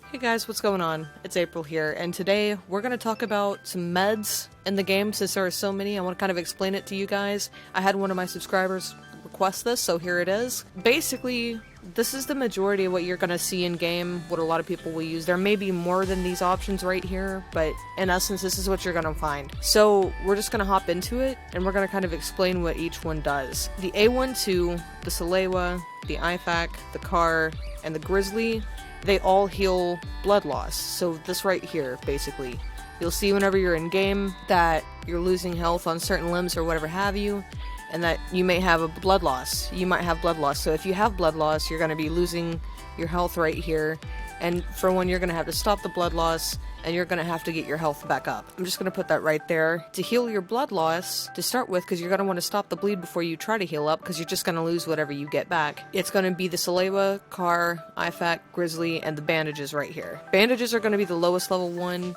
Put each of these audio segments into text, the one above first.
Hey guys, what's going on? It's April here, and today we're going to talk about some meds in the game. Since there are so many, I want to kind of explain it to you guys. I had one of my subscribers request this, so here it is. Basically, this is the majority of what you're going to see in game, what a lot of people will use. There may be more than these options right here, but in essence, this is what you're going to find. So we're just going to hop into it, and we're going to kind of explain what each one does. The A12, the Salewa, the IFAK, the CAR, and the Grizzly, they all heal blood loss. So this right here, basically. You'll see whenever you're in game that you're losing health on certain limbs or whatever have you, and that you may have a blood loss. You might have blood loss. So if you have blood loss, you're going to be losing your health right here. And for one, you're going to have to stop the blood loss, and you're going to have to get your health back up. I'm just going to put that right there. To heal your blood loss, to start with, because you're going to want to stop the bleed before you try to heal up, because you're just going to lose whatever you get back. It's going to be the Salewa, CAR, IFAK, Grizzly, and the bandages right here. Bandages are going to be the lowest level one.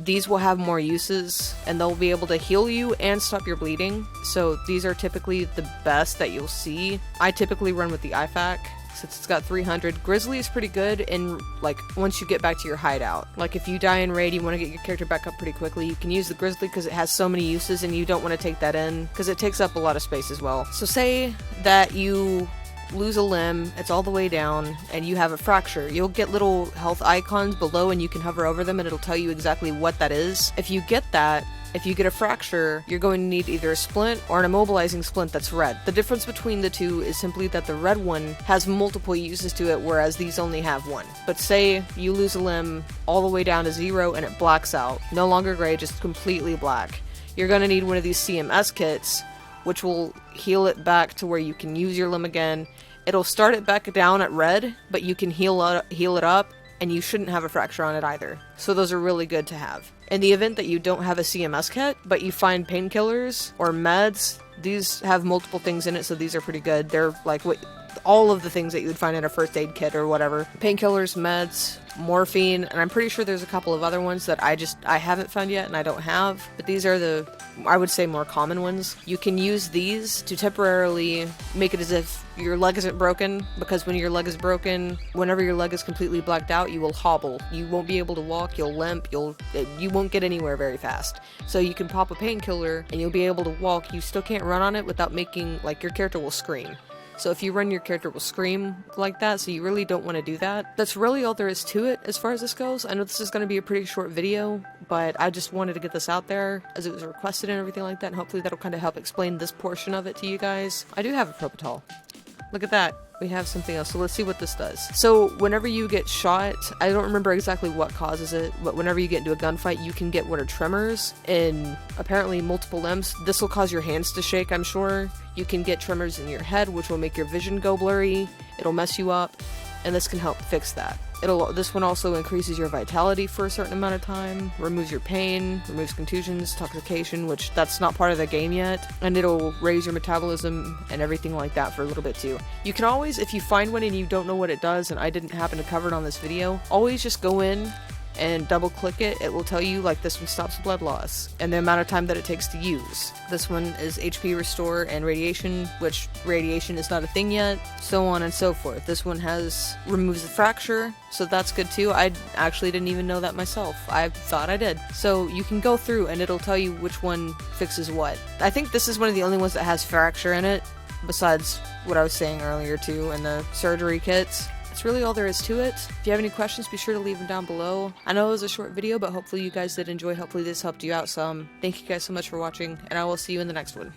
These will have more uses, and they'll be able to heal you and stop your bleeding. So these are typically the best that you'll see. I typically run with the IFAK, since it's got 300. Grizzly is pretty good in, like, once you get back to your hideout. Like, if you die in raid, you want to get your character back up pretty quickly, you can use the Grizzly because it has so many uses and you don't want to take that in, because it takes up a lot of space as well. So say that you lose a limb, it's all the way down, and you have a fracture. You'll get little health icons below and you can hover over them and it'll tell you exactly what that is. If you get that, if you get a fracture, you're going to need either a splint or an immobilizing splint that's red. The difference between the two is simply that the red one has multiple uses to it, whereas these only have one. But say you lose a limb all the way down to 0 and it blacks out. No longer gray, just completely black. You're going to need one of these CMS kits, which will heal it back to where you can use your limb again. It'll start it back down at red, but you can heal it up, and you shouldn't have a fracture on it either. So those are really good to have. In the event that you don't have a CMS kit, but you find painkillers or meds, these have multiple things in it, so these are pretty good. They're like all of the things that you would find in a first aid kit or whatever. Painkillers, meds, morphine, and I'm pretty sure there's a couple of other ones that I haven't found yet and I don't have, but these are the, I would say, more common ones. You can use these to temporarily make it as if your leg isn't broken, because when your leg is broken, whenever your leg is completely blacked out, you will hobble. You won't be able to walk, you'll limp, you won't get anywhere very fast. So you can pop a painkiller and you'll be able to walk. You still can't run on it without making, like, your character will scream. So if you run, your character will scream like that, so you really don't want to do that. That's really all there is to it as far as this goes. I know this is going to be a pretty short video, but I just wanted to get this out there as it was requested and everything like that, and hopefully that'll kind of help explain this portion of it to you guys. I do have a Propitol. Look at that. We have something else, so let's see what this does. So whenever you get shot, I don't remember exactly what causes it, but whenever you get into a gunfight, you can get what are tremors in apparently multiple limbs. This will cause your hands to shake, I'm sure. You can get tremors in your head, which will make your vision go blurry. It'll mess you up, and this can help fix that. This one also increases your vitality for a certain amount of time, removes your pain, removes contusions, intoxication, which that's not part of the game yet, and it'll raise your metabolism and everything like that for a little bit too. You can always, if you find one and you don't know what it does, and I didn't happen to cover it on this video, always just go in and double click it. It will tell you, like, this one stops blood loss and the amount of time that it takes to use. This one is HP restore and radiation, which radiation is not a thing yet, so on and so forth. This one removes the fracture, so that's good too. I actually didn't even know that myself. I thought I did. So you can go through and it'll tell you which one fixes what. I think this is one of the only ones that has fracture in it, besides what I was saying earlier too, in the surgery kits. That's really all there is to it. If you have any questions, be sure to leave them down below. I know it was a short video, but hopefully you guys did enjoy. Hopefully this helped you out some. Thank you guys so much for watching, and I will see you in the next one.